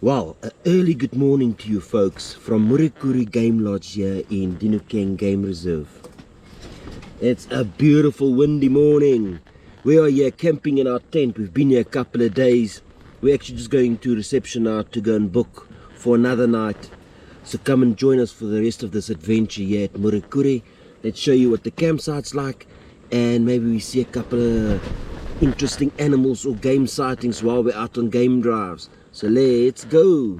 Well, an early good morning to you folks from Morekuri Game Lodge here in Dinokeng Game Reserve. It's a beautiful windy morning. We are here camping in our tent. We've been here a couple of days. We're actually just going to reception now to go and book for another night. So come and join us for the rest of this adventure here at Morekuri. Let's show you what the campsite's like, and maybe we see a couple of interesting animals or game sightings while we're out on game drives. So let's go.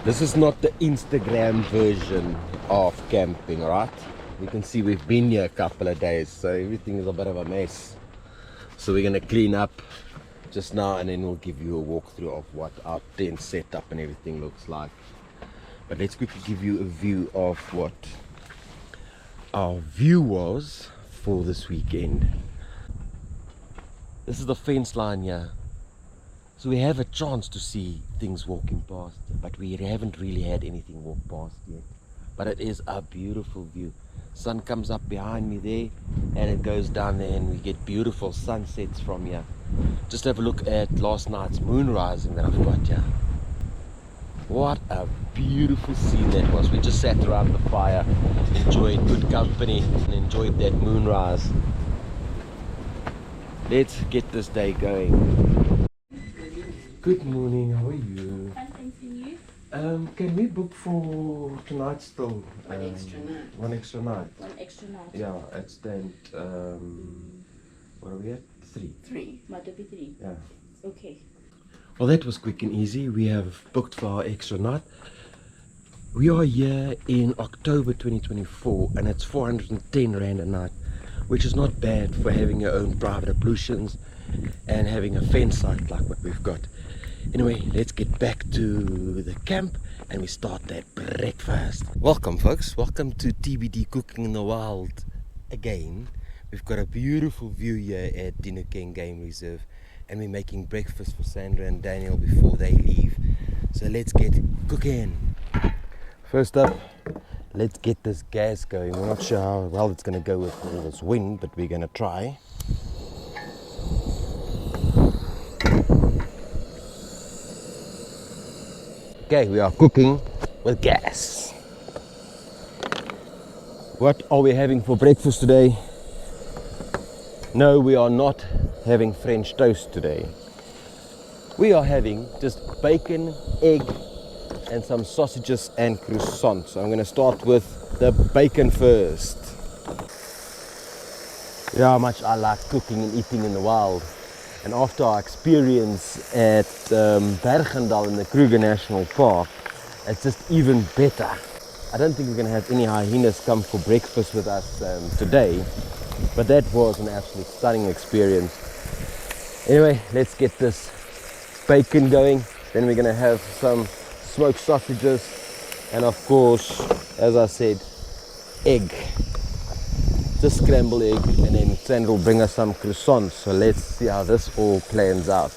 This is not the Instagram version of camping, right? You can see we've been here a couple of days, so everything is a bit of a mess. So we're gonna clean up just now, and then we'll give you a walkthrough of what our tent setup and everything looks like. But let's quickly give you a view of what our view was for this weekend. This is the fence line here. So we have a chance to see things walking past, but we haven't really had anything walk past yet. But it is a beautiful view. Sun comes up behind me there, and it goes down there, and we get beautiful sunsets from here. Just have a look at last night's moon rising that I've got here. What a beautiful scene that was. We just sat around the fire, enjoyed good company, and enjoyed that moonrise. Let's get this day going. Good morning, how are you? Fine, thanks, and you? Can we book for tonight still? One extra night. One extra night? One extra night. Yeah, at stand, what are we at? 3. 3. Might be 3. Yeah. Okay. Well, that was quick and easy. We have booked for our extra night. We are here in October 2024, and it's 410 Rand a night, which is not bad for having your own private ablutions and having a fence site like what we've got. Anyway, let's get back to the camp and we start that breakfast. Welcome folks, welcome to TBD Cooking in the Wild again. We've got a beautiful view here at Dinokeng Game Reserve, and we're making breakfast for Sandra and Daniel before they leave. So let's get cooking. First up, let's get this gas going. We're not sure how well it's going to go with all this wind, but we're going to try. Okay, we are cooking with gas. What are we having for breakfast today? No, we are not having French toast today. We are having just bacon, egg, and some sausages and croissants. So I'm going to start with the bacon first. You know how much I like cooking and eating in the wild. And after our experience at Bergendal in the Kruger National Park, it's just even better. I don't think we're going to have any hyenas come for breakfast with us today, but that was an absolute stunning experience. Anyway, let's get this bacon going. Then we're going to have some smoked sausages, and of course, as I said, egg. Just scrambled egg, and then Sandra will bring us some croissants. So let's see how this all plans out.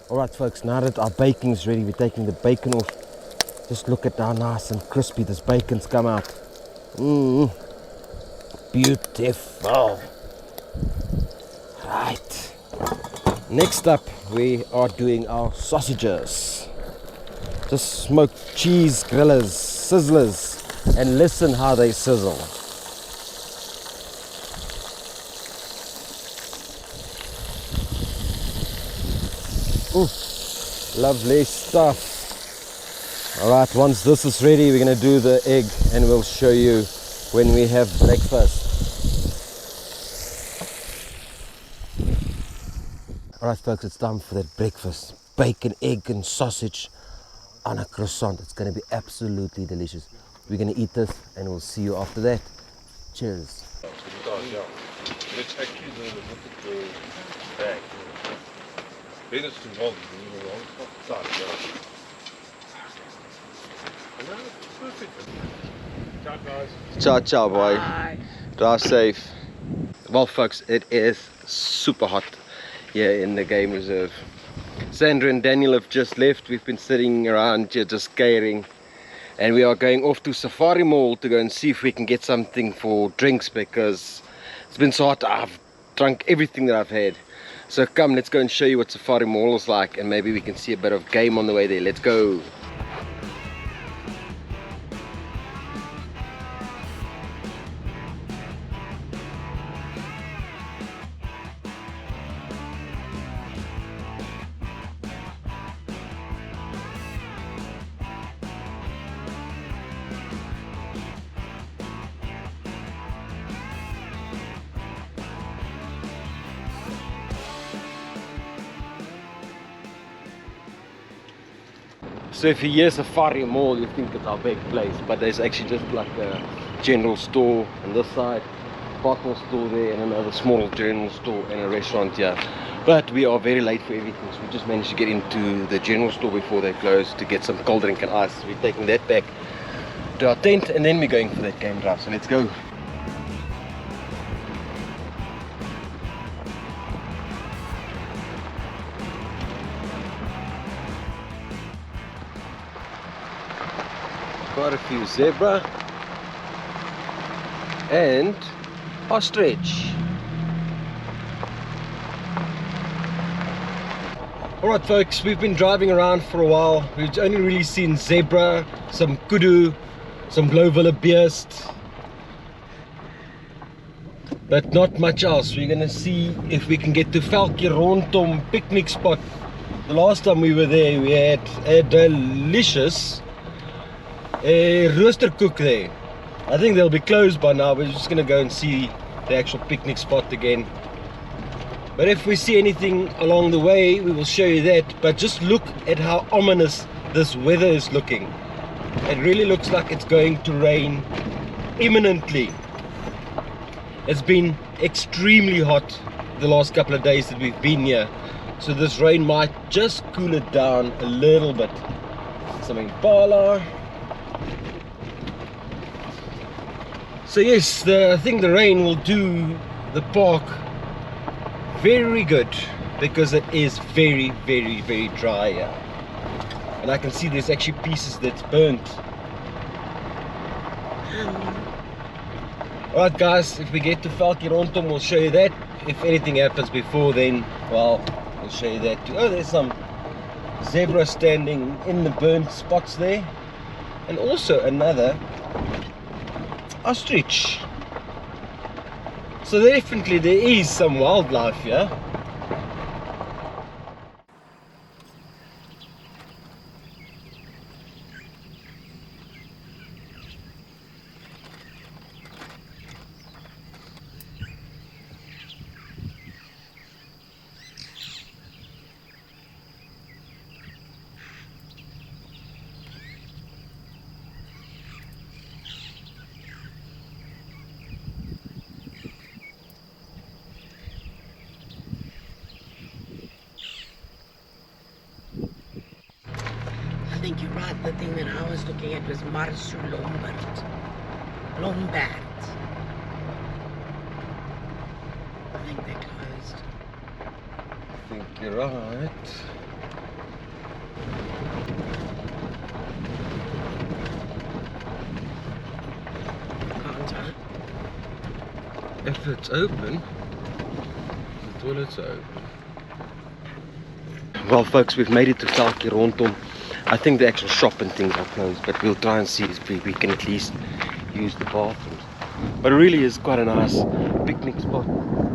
Alright folks, now that our bacon's ready, we're taking the bacon off. Just look at how nice and crispy this bacon's come out. Beautiful. Right. Next up, we are doing our sausages. Just smoked cheese grillers, sizzlers, and listen how they sizzle. Ooh, lovely stuff. Alright, once this is ready, we're going to do the egg, and we'll show you when we have breakfast. Alright folks, it's time for that breakfast. Bacon, egg and sausage on a croissant. It's going to be absolutely delicious. We're going to eat this and we'll see you after that. Cheers. Ciao, ciao boy. Bye. Drive safe. Well folks, it is super hot here in the game reserve. Sandra and Daniel have just left. We've been sitting around here just skating, and we are going off to Safari Mall to go and see if we can get something for drinks, because it's been so hot. I've drunk everything that I've had. So come, let's go and show you what Safari Mall is like, and maybe we can see a bit of game on the way there. Let's go. So if you hear Safari Mall, you think it's our big place, but there's actually just like a general store on this side, department store there, and another small general store and a restaurant here. But we are very late for everything, so we just managed to get into the general store before they close to get some cold drink and ice. So we're taking that back to our tent, and then we're going for that game drive. So let's go. Quite a few zebra and ostrich. Alright folks, we've been driving around for a while. We've only really seen zebra, some kudu, some blauwildebeest, but not much else. We're gonna see if we can get to Talonto picnic spot. The last time we were there, we had a delicious roosterkoek there. I think they'll be closed by now. We're just gonna go and see the actual picnic spot again. But if we see anything along the way, we will show you that. But just look at how ominous this weather is looking. It really looks like it's going to rain imminently. It's been extremely hot the last couple of days that we've been here, so this rain might just cool it down a little bit. Some impala. So yes, I think the rain will do the park very good, because it is very, very, very dry here. And I can see there's actually pieces that's burnt. Alright guys, if we get to Talonto, we'll show you that. If anything happens before then, well, we'll show you that too. Oh, there's some zebra standing in the burnt spots there. And also another ostrich. So definitely there is some wildlife here. I think you're right. The thing that I was looking at was Marsu Lombard. I think they're closed. I think you're right. Can't I? If it's open, the toilets are open. Well folks, we've made it to Talonto. I think the actual shop and things are closed, but we'll try and see if we can at least use the bathrooms. But it really is quite a nice picnic spot,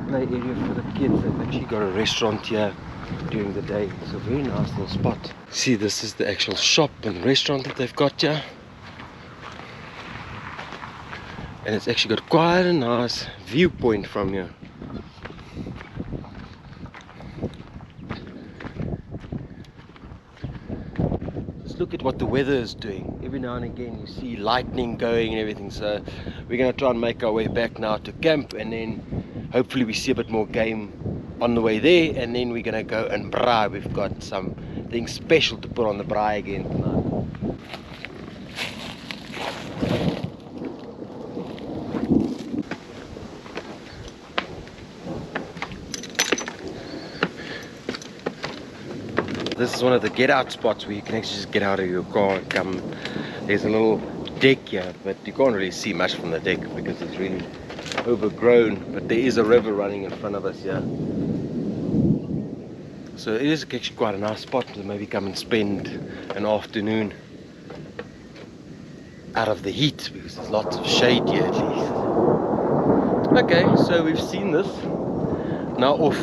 play area for the kids. They've actually got a restaurant here during the day. It's a very nice little spot. See, this is the actual shop and restaurant that they've got here. And it's actually got quite a nice viewpoint from here. Look at what the weather is doing. Every now and again you see lightning going and everything. So we're going to try and make our way back now to camp, and then hopefully we see a bit more game on the way there, and then we're going to go and braai. We've got something special to put on the braai again tonight. This is one of the get out spots where you can actually just get out of your car and come There's a little deck here, but you can't really see much from the deck because it's really overgrown. But there is a river running in front of us here. So it is actually quite a nice spot to maybe come and spend an afternoon out of the heat, because there's lots of shade here at least. Okay, so we've seen this. Now off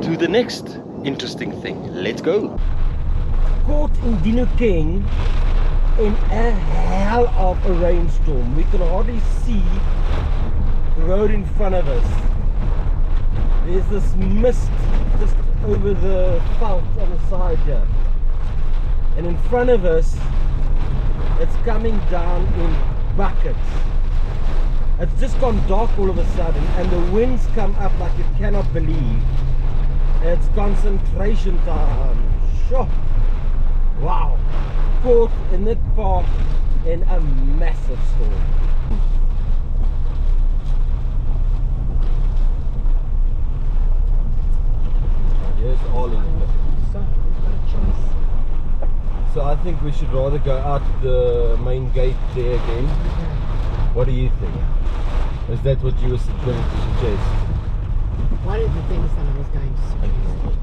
to the next interesting thing. Let's go. Caught in Dinokeng in a hell of a rainstorm. We can hardly see the road in front of us. There's this mist just over the veld on the side here, and in front of us it's coming down in buckets. It's just gone dark all of a sudden, and the winds come up like you cannot believe. It's concentration time. Sure. Wow. Caught in the park in a massive storm. Here's all in it. So I think we should rather go out the main gate there again. What do you think? Is that what you were going to suggest? One of the things that I was going to suggest.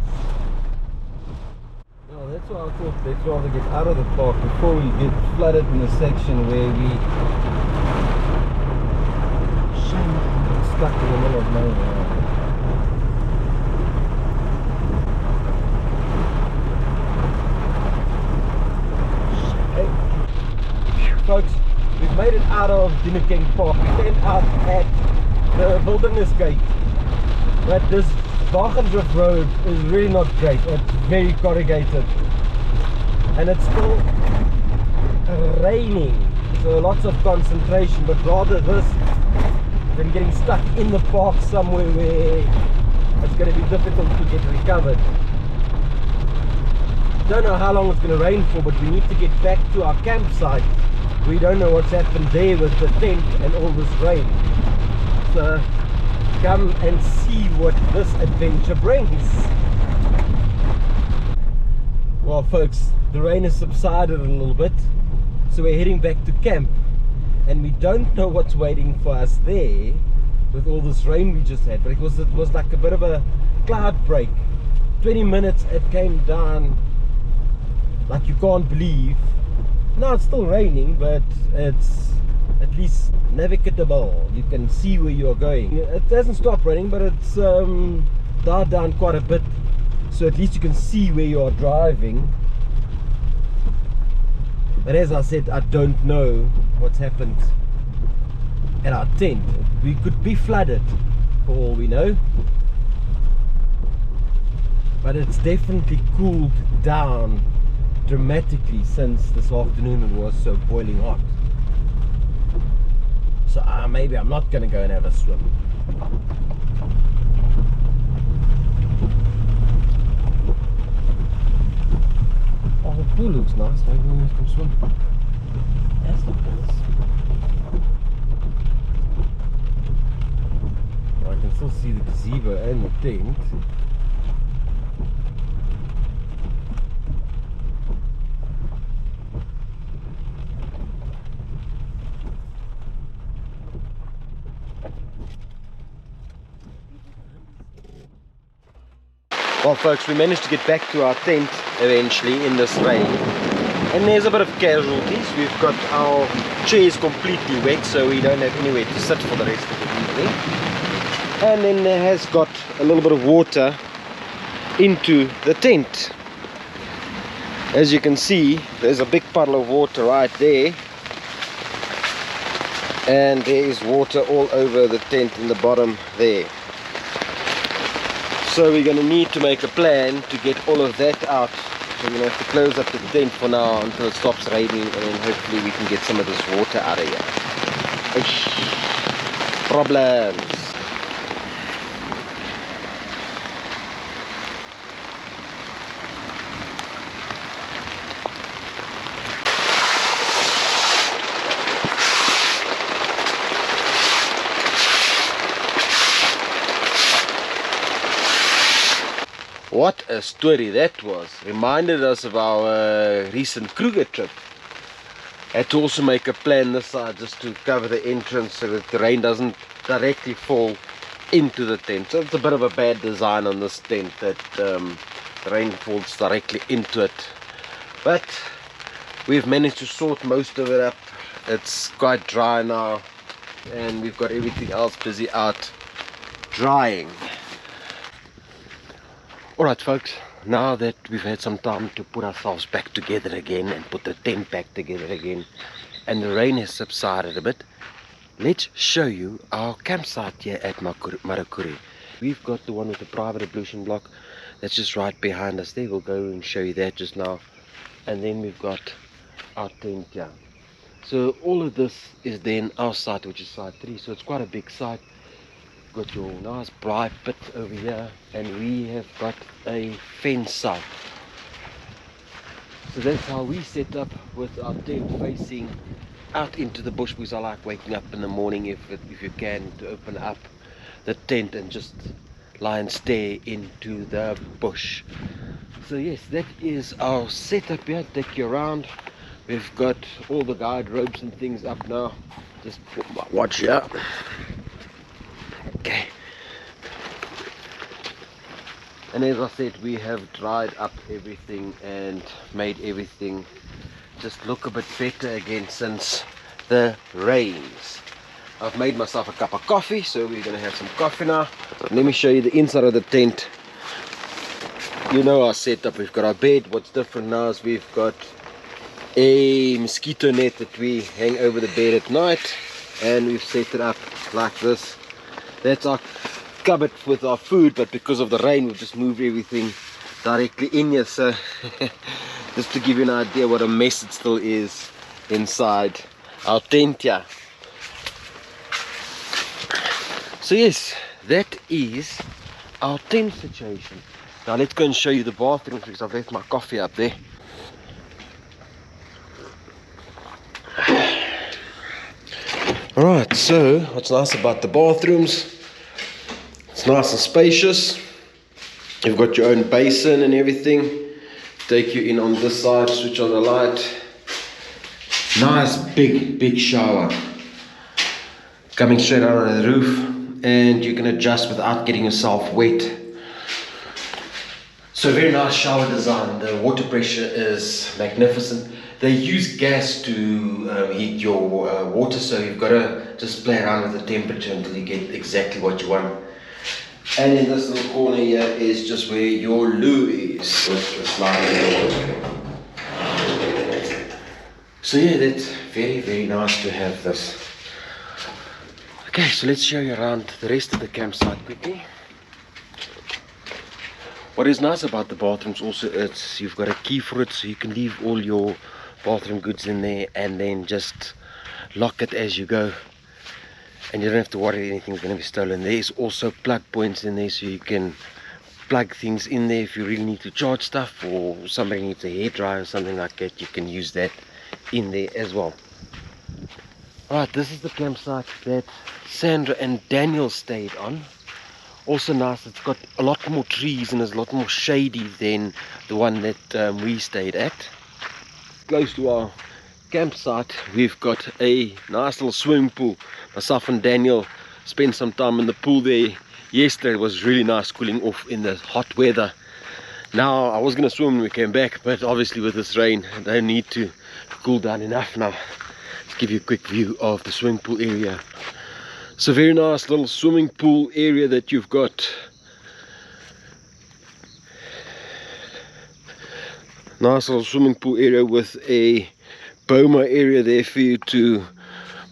No, that's why I thought let's rather get out of the park before we get flooded in the section where we stuck in the middle of nowhere. Folks, we've made it out of Dinokeng Park. We came out at the Wilderness Gate, but this Wagenrug Road is really not great. It's very corrugated, and it's still raining, so lots of concentration, but rather this than getting stuck in the park somewhere where it's going to be difficult to get recovered. Don't know how long it's going to rain for, but we need to get back to our campsite. We don't know what's happened there with the tent and all this rain. So come and see what this adventure brings. Well folks, the rain has subsided a little bit, so we're heading back to camp, and we don't know what's waiting for us there with all this rain we just had. But it was like a bit of a cloud break. 20 minutes it came down like you can't believe. Now it's still raining, but it's at least navigable. You can see where you are going. It hasn't stopped raining, but it's died down quite a bit, so at least you can see where you are driving. But as I said, I don't know what's happened at our tent. We could be flooded for all we know, but it's definitely cooled down dramatically since this afternoon. It was so boiling hot. So maybe I'm not going to go and have a swim. Oh, the pool looks nice. Maybe we can swim. That's not nice. Well, I can still see the gazebo and the tent. Well folks, we managed to get back to our tent eventually in this rain, and there's a bit of casualties. We've got our chairs completely wet, so we don't have anywhere to sit for the rest of the evening, and then there has got a little bit of water into the tent. As you can see, there's a big puddle of water right there, and there is water all over the tent in the bottom there. So we're going to need to make a plan to get all of that out. So we're going to have to close up the tent for now until it stops raining, and then hopefully we can get some of this water out of here. Eish. Problems. What a story that was. Reminded us of our recent Kruger trip. Had to also make a plan this side just to cover the entrance so that the rain doesn't directly fall into the tent. So it's a bit of a bad design on this tent that the rain falls directly into it. But we've managed to sort most of it up. It's quite dry now, and we've got everything else busy out drying. Alright folks, now that we've had some time to put ourselves back together again and put the tent back together again, and the rain has subsided a bit, let's show you our campsite here at Morekuri. We've got the one with the private ablution block that's just right behind us there. We'll go and show you that just now. And then we've got our tent here. So all of this is then our site, which is site 3. So it's quite a big site. Got your nice bright pit over here, and we have got a fence site. So that's how we set up with our tent facing out into the bush, because I like waking up in the morning if you can, to open up the tent and just lie and stare into the bush. So yes, that is our setup here. Take you around. We've got all the guide ropes and things up now. Just put my watch here. Okay. And as I said, we have dried up everything and made everything just look a bit better again since the rains. I've made myself a cup of coffee, so we're going to have some coffee now. Let me show you the inside of the tent. You know our setup. We've got our bed. What's different now is we've got a mosquito net that we hang over the bed at night, and we've set it up like this. That's our cupboard with our food, but because of the rain we've just moved everything directly in here. So just to give you an idea what a mess it still is inside our tent here. So yes, that is our tent situation. Now let's go and show you the bathroom, because I've left my coffee up there. Alright, so what's nice about the bathrooms, it's nice and spacious. You've got your own basin and everything. Take you in on this side, switch on the light. Nice big shower coming straight out of the roof, and you can adjust without getting yourself wet. So very nice shower design. The water pressure is magnificent. They use gas to heat your water, so you've got to just play around with the temperature until you get exactly what you want. And in this little corner here is just where your loo is with the sliding door. So yeah, that's very nice to have this. Okay, so let's show you around the rest of the campsite quickly. What is nice about the bathrooms also is you've got a key for it, so you can leave all your bathroom goods in there and then just lock it as you go, and you don't have to worry anything's going to be stolen. There's also plug points in there, so you can plug things in there if you really need to charge stuff, or somebody needs a hairdryer or something like that. You can use that in there as well. Alright, this is the campsite that Sandra and Daniel stayed on. Also nice, it's got a lot more trees and is a lot more shady than the one that we stayed at. Close to our campsite we've got a nice little swimming pool. Myself and Daniel spent some time in the pool there yesterday. It was really nice cooling off in the hot weather. Now I was going to swim when we came back, but obviously with this rain I don't need to cool down enough now. Let's give you a quick view of the swimming pool area. It's a very nice little swimming pool area that you've got. Nice little swimming pool area with a boma area there for you to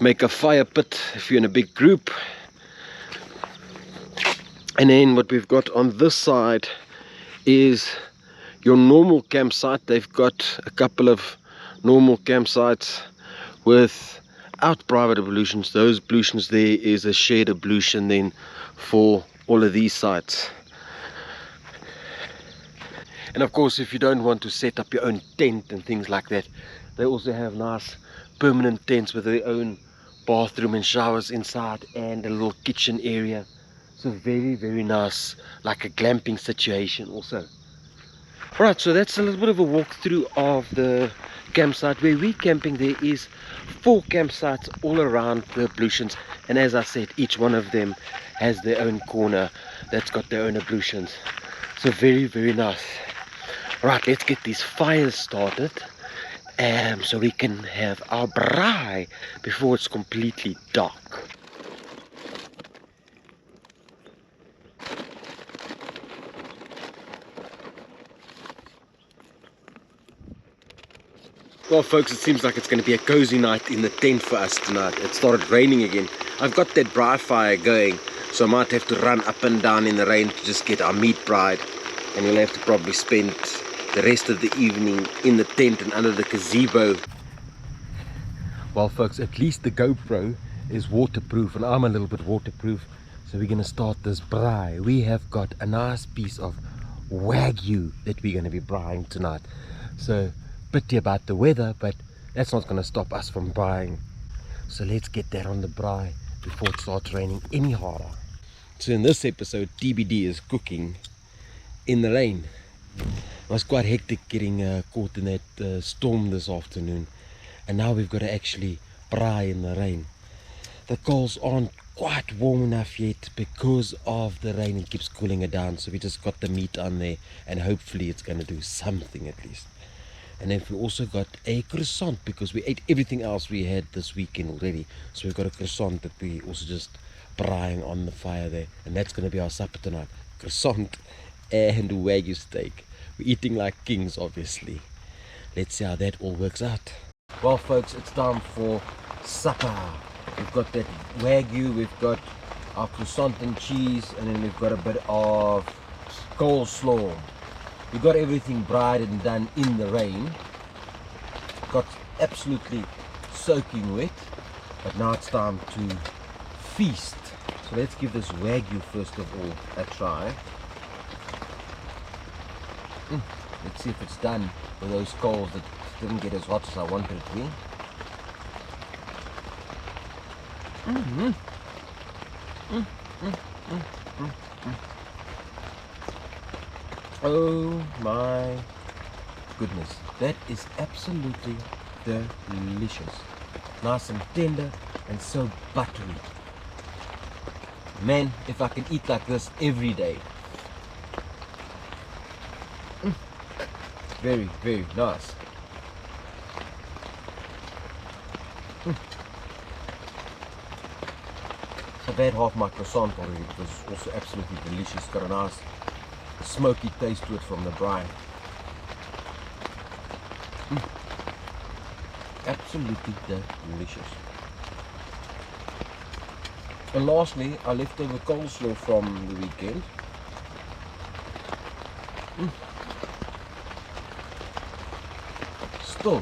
make a fire pit if you're in a big group. And then what we've got on this side is your normal campsite. They've got a couple of normal campsites without private ablutions. Those ablutions there is a shared ablution then for all of these sites. And of course, if you don't want to set up your own tent and things like that, they also have nice permanent tents with their own bathroom and showers inside and a little kitchen area. So very nice, like a glamping situation also. Right, so that's a little bit of a walkthrough of the campsite where we're camping. There is 4 campsites all around the ablutions, and as I said, each one of them has their own corner that's got their own ablutions. So very, very nice. Right, let's get these fires started, so we can have our braai before it's completely dark. Well folks, it seems like it's going to be a cozy night in the tent for us tonight. It started raining again. I've got that braai fire going, so I might have to run up and down in the rain to just get our meat braaied. And we'll have to probably spend the rest of the evening in the tent and under the gazebo. Well folks, at least the GoPro is waterproof, and I'm a little bit waterproof. So we're going to start this braai. We have got a nice piece of Wagyu that we're going to be braaiing tonight. So pity about the weather, but that's not going to stop us from braaiing. So let's get that on the braai before it starts raining any harder. So in this episode, TBD is cooking in the rain. It was quite hectic getting caught in that storm this afternoon, and now we've got to actually braai in the rain. The coals aren't quite warm enough yet because of the rain. It keeps cooling it down, so we just got the meat on there, and hopefully it's going to do something at least. And then we also got a croissant because we ate everything else we had this weekend already. So we've got a croissant that we also just braaiing on the fire there. And that's going to be our supper tonight. Croissant and Wagyu steak. We're eating like kings, obviously. Let's see how that all works out. Well folks, it's time for supper. We've got that Wagyu, we've got our croissant and cheese, and then we've got a bit of coleslaw. We got everything braaied and done in the rain. Got absolutely soaking wet, but now it's time to feast. So let's give this Wagyu first of all a try. Let's see if it's done with those coals that didn't get as hot as I wanted it to be. Oh my goodness, that is absolutely delicious. Nice and tender and so buttery. Man, if I can eat like this every day. Very, very nice. I've had half my croissant already. It was also absolutely delicious. Got a nice smoky taste to it from the braai. Absolutely delicious. And lastly, our leftover coleslaw from the weekend. Still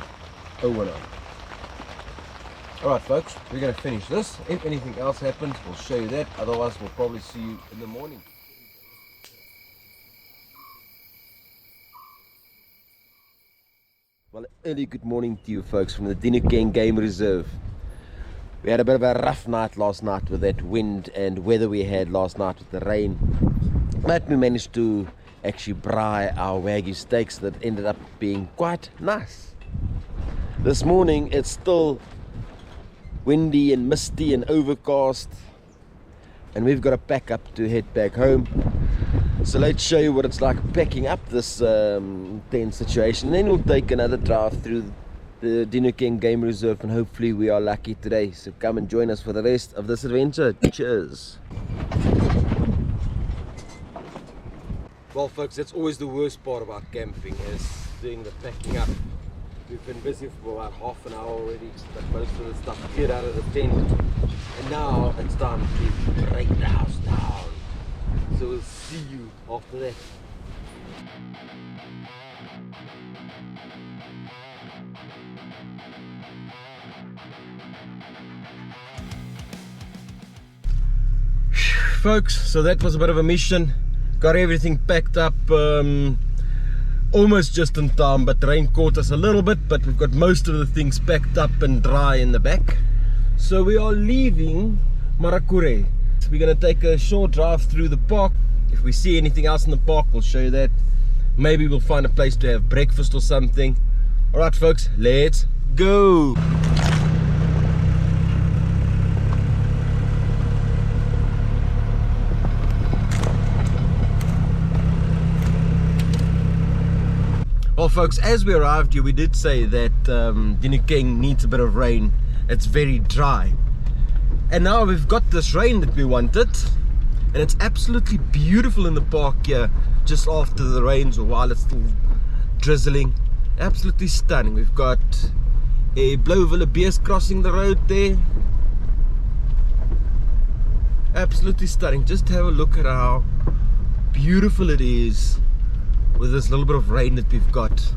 a winner. Alright folks, we're going to finish this. If anything else happens, we'll show you that. Otherwise, we'll probably see you in the morning. Well, early good morning to you folks from the Dinokeng Game Reserve. We had a bit of a rough night last night with that wind and weather we had last night with the rain. But we managed to actually braai our Wagyu steaks that ended up being quite nice. This morning it's still windy and misty and overcast, and we've got to pack up to head back home. So let's show you what it's like packing up this tent situation, and then we'll take another drive through the Dinokeng Game Reserve, and hopefully we are lucky today. So come and join us for the rest of this adventure. Cheers. Well folks, that's always the worst part about camping, is doing the packing up. We've been busy for about half an hour already, but most of the stuff cleared out of the tent, and now it's time to break the house down. So we'll see you after that. Folks, so that was a bit of a mission. Got everything packed up almost just in time, but the rain caught us a little bit, but we've got most of the things packed up and dry in the back. So we are leaving Morekuri. We're going to take a short drive through the park. If we see anything else in the park, we'll show you that. Maybe we'll find a place to have breakfast or something. Alright folks, let's go! Well folks, as we arrived here, we did say that Dinokeng needs a bit of rain. It's very dry. And now we've got this rain that we wanted. And it's absolutely beautiful in the park here, just after the rains or while it's still drizzling. Absolutely stunning. We've got a blauwille beers crossing the road there. Absolutely stunning. Just have a look at how beautiful it is with this little bit of rain that we've got.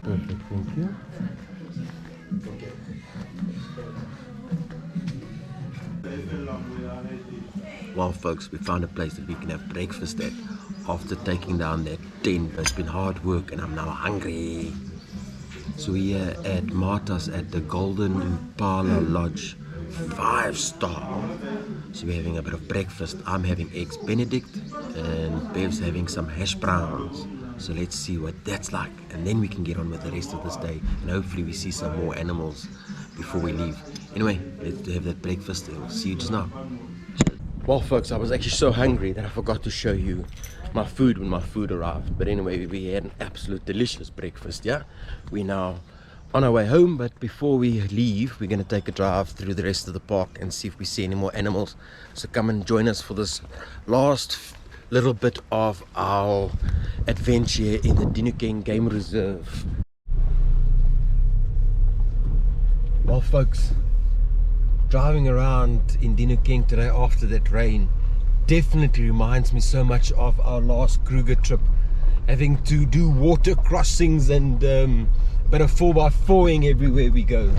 Perfect, thank you. Well folks, we found a place that we can have breakfast at after taking down that tent. It's been hard work and I'm now hungry. So we're here at Marta's at the Golden Impala Lodge, 5-star. So we're having a bit of breakfast. I'm having eggs Benedict and Bev's having some hash browns. So let's see what that's like, and then we can get on with the rest of this day, and hopefully we see some more animals before we leave. Anyway, let's have that breakfast and we'll see you just now. Well folks, I was actually so hungry that I forgot to show you my food when my food arrived. But anyway, we had an absolute delicious breakfast, yeah? We're now on our way home, but before we leave, we're going to take a drive through the rest of the park and see if we see any more animals. So come and join us for this last little bit of our adventure in the Dinokeng Game Reserve. Well folks, driving around in Dinokeng today after that rain definitely reminds me so much of our last Kruger trip, having to do water crossings and a bit of 4x4ing everywhere we go.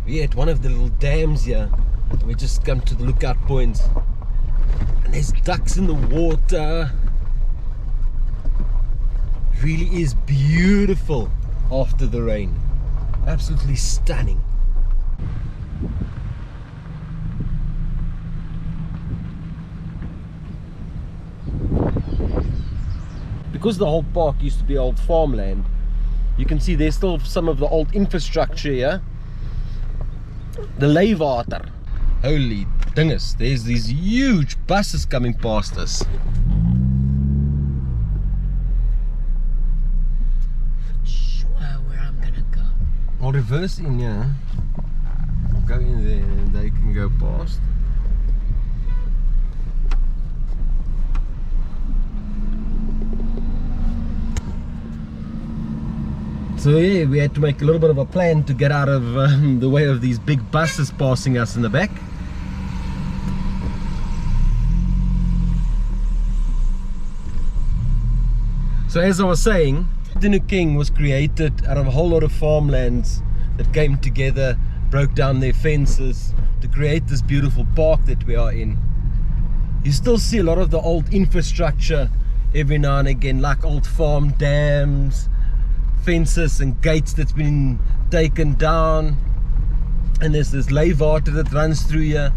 We're at one of the little dams here, and we just come to the lookout points. And there's ducks in the water. It really is beautiful after the rain. Absolutely stunning. Because the whole park used to be old farmland, you can see there's still some of the old infrastructure here. The leewater. Holy dingus, there's these huge buses coming past us. Sure where I'm gonna go. I'll reverse in here. I'll go in there and they can go past. So yeah, we had to make a little bit of a plan to get out of the way of these big buses passing us in the back. So as I was saying, Dinokeng was created out of a whole lot of farmlands that came together, broke down their fences to create this beautiful park that we are in. You still see a lot of the old infrastructure every now and again, like old farm dams, fences and gates that's been taken down, and there's this leewater that runs through here.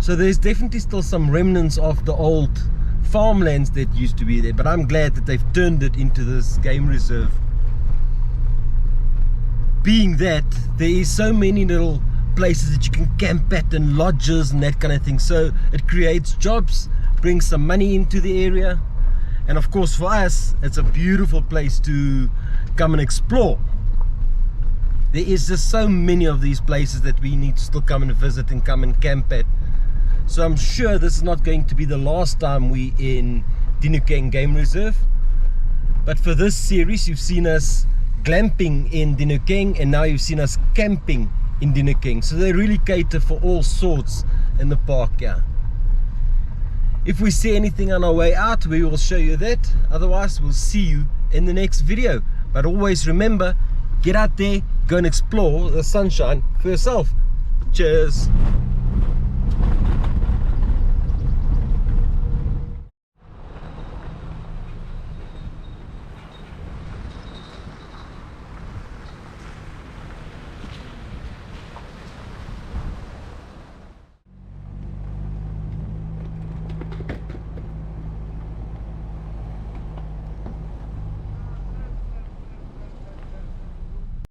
So there's definitely still some remnants of the old farmlands that used to be there, but I'm glad that they've turned it into this game reserve. Being that there is so many little places that you can camp at and lodges and that kind of thing, so it creates jobs, brings some money into the area, and of course for us it's a beautiful place to come and explore. There is just so many of these places that we need to still come and visit and come and camp at. So I'm sure this is not going to be the last time we in Dinokeng Game Reserve. But for this series, you've seen us glamping in Dinokeng, and now you've seen us camping in Dinokeng. So they really cater for all sorts in the park, yeah. If we see anything on our way out, we will show you that. Otherwise, we'll see you in the next video. But always remember, get out there, go and explore the sunshine for yourself. Cheers.